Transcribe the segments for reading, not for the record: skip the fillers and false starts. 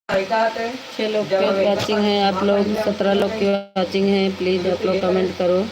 6 लोग की वॉचिंग है, आप लोग 17 लोग की वॉचिंग है, प्लीज़ आप लोग कमेंट करो।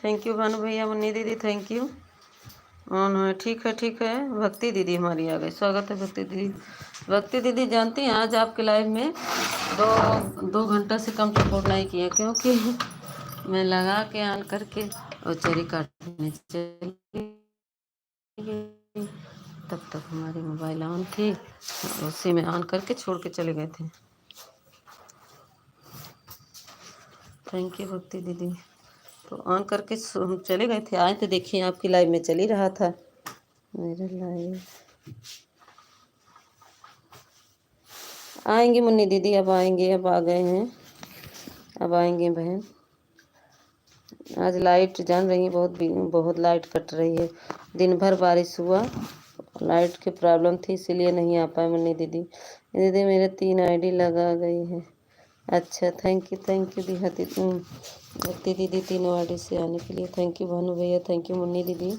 थैंक यू भानु भैया, मुन्नी दीदी थैंक यू। उन्होंने ठीक है ठीक है। भक्ति दीदी हमारी आ गई, स्वागत है भक्ति दीदी। भक्ति दीदी जानती हैं आज आपके लाइव में दो 2 घंटा से कम सपोर्ट नहीं किया, क्योंकि मैं लगा के ऑन करके और चरी काटने चली गई। तब तक हमारी मोबाइल ऑन थी, उसी में ऑन करके छोड़ के चले गए थे। थैंक यू भक्ति दीदी। तो ऑन करके हम चले गए थे, आए थे देखिए आपकी लाइव में चल ही रहा था मेरा लाइव। आएंगे मुन्नी दीदी, अब आएंगे, अब आ गए हैं, अब आएंगे बहन। आज लाइट जान रही है बहुत बहुत लाइट कट रही है। दिन भर बारिश हुआ, लाइट की प्रॉब्लम थी इसीलिए नहीं आ पाए मुन्नी दीदी। दीदी मेरे 3 आईडी लगा गई है। अच्छा थैंक यू भक्ति दीदी, 3 आईडी से आने के लिए थैंक यू भानु भैया, थैंक यू मुन्नी दीदी।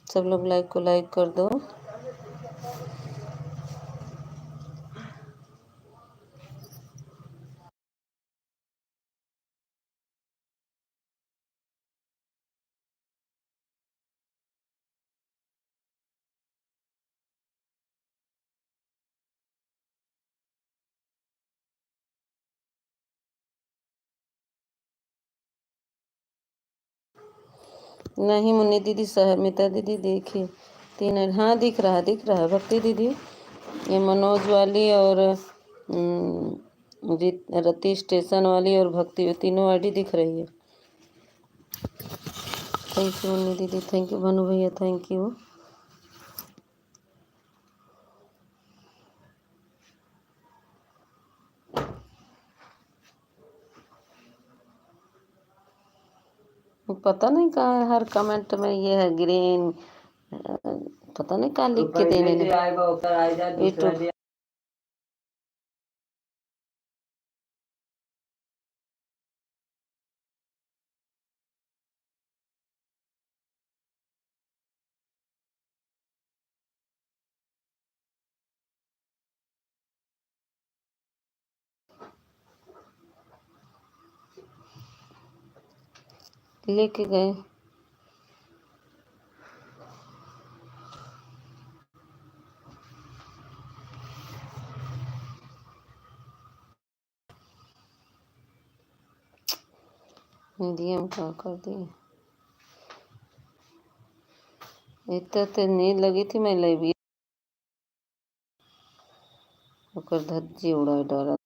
सब लोग लाइक को लाइक कर दो। नहीं मुन्नी दीदी, सहमिता दीदी देखिए 3 हाँ दिख रहा है भक्ति दीदी। ये मनोज वाली और रति स्टेशन वाली और भक्ति, तीनों आईडी दिख रही है। थैंक यू मुन्नी दीदी, थैंक यू भानु भैया, थैंक यू। पता नहीं कहाँ है, हर कमेंट में ये है ग्रीन, पता नहीं कहाँ लिख के देने यूट्यूब। लेके गए मीडियम का कर दिए। इतना तो नींद लगी थी, मैं ले भी धज्जी उड़ा डाला।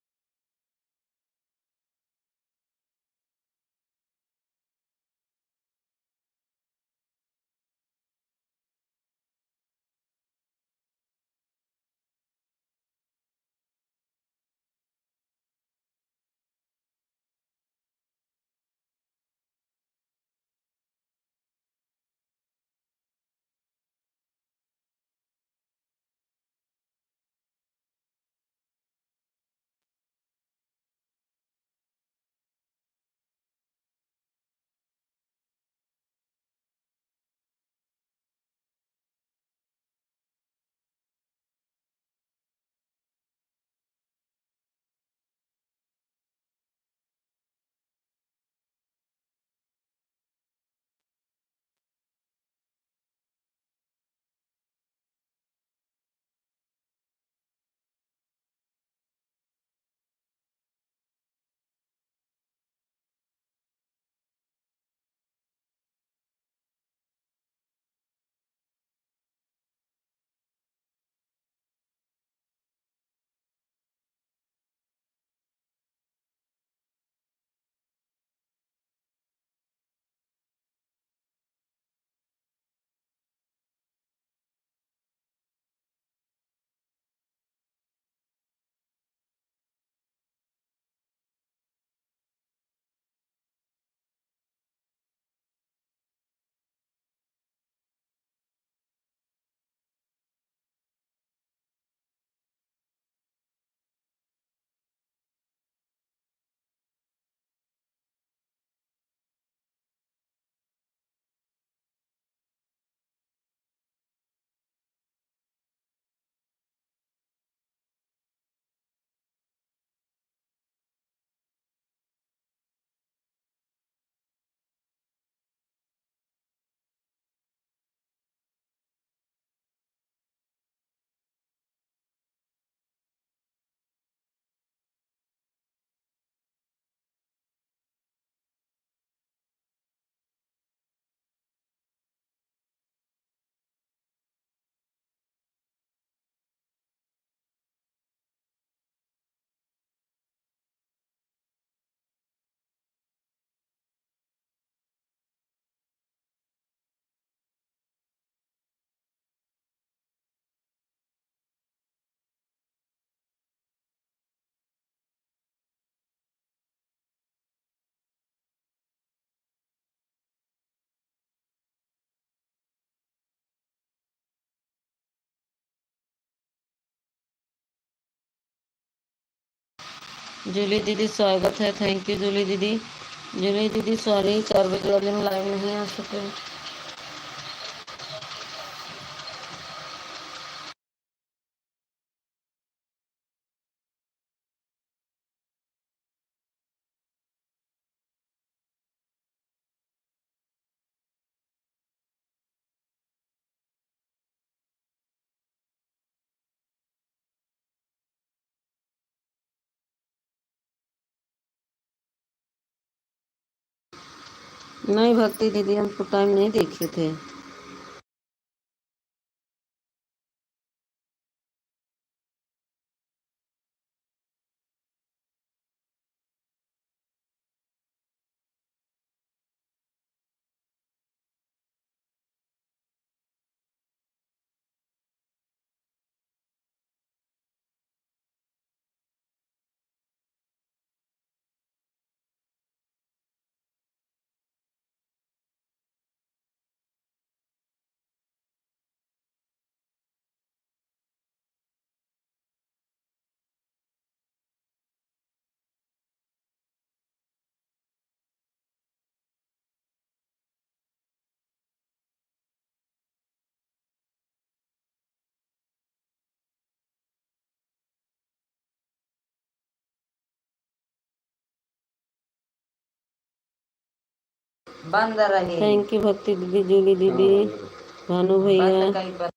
जूली दीदी स्वागत है, थैंक यू जूली दीदी। जूली दीदी सॉरी 4 बजे वाले में लाइव नहीं आ सके। नहीं भक्ति दीदी, हमको टाइम नहीं देखे थे। बंद रही। थैंक यू भक्ति दीदी, जूली दीदी, भानु भैया।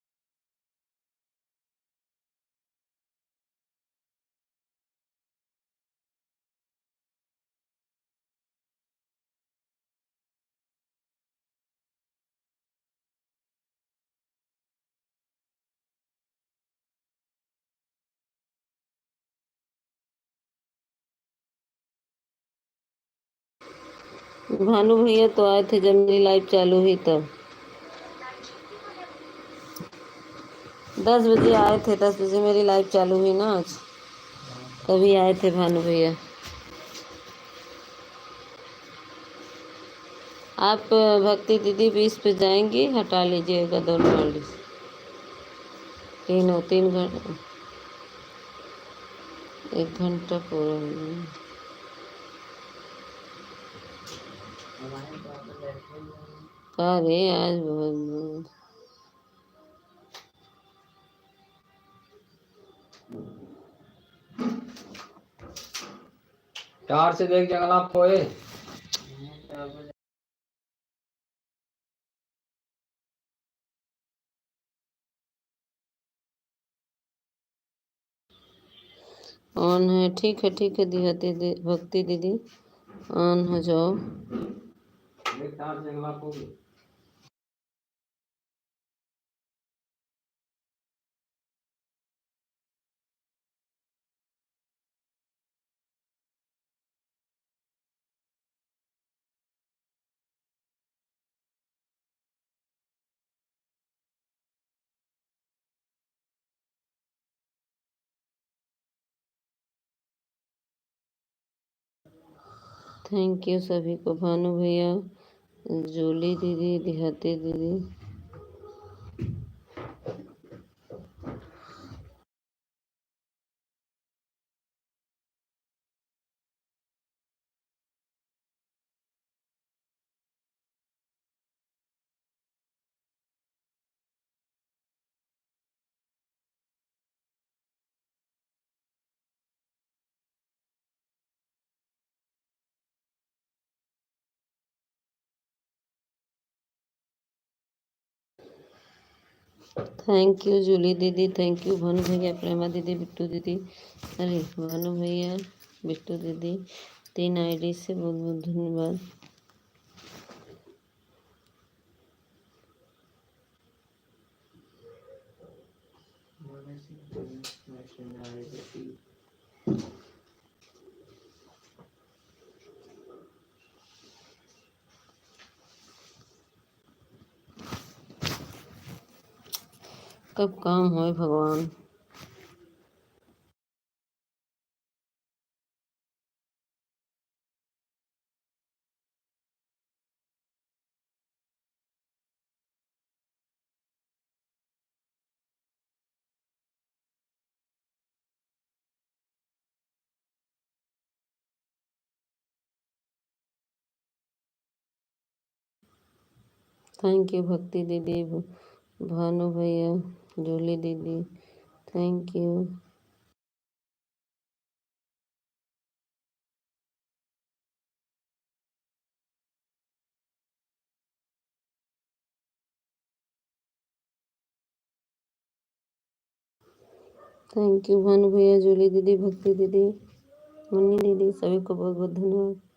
भानु भैया तो आए थे जब मेरी लाइव चालू हुई तब। 10 बजे आए थे, 10 बजे मेरी लाइव चालू हुई ना आज, तभी आए थे भानु भैया। आप भक्ति दीदी 20 पे जाएंगी, हटा लीजिएगा दोनों वाली। 3 घंटा, 1 घंटा पूरा हो गया। अरे आज बहुत चार से देख जंगल आप खोए। ऑन है, ठीक है ठीक है दीदी, भक्ति दीदी ऑन हो जाओ। चार जंगल आप हो। थैंक यू सभी को, भानु भैया, जूली दीदी, देहाती दीदी। थैंक यू जूली दीदी, थैंक यू भानु भैया, प्रेमा दीदी, बिट्टू दीदी। अरे भानु भैया, बिट्टू दीदी, 3 आईडी से बहुत बहुत धन्यवाद। कब काम होए भगवान। थैंक यू भक्ति दीदी, भानु भैया, जूली दीदी, thank you. Thank you Bhanu भैया, जूली दीदी, भक्ति दीदी, मुन्नी दीदी, सभी को बहुत बहुत धन्यवाद।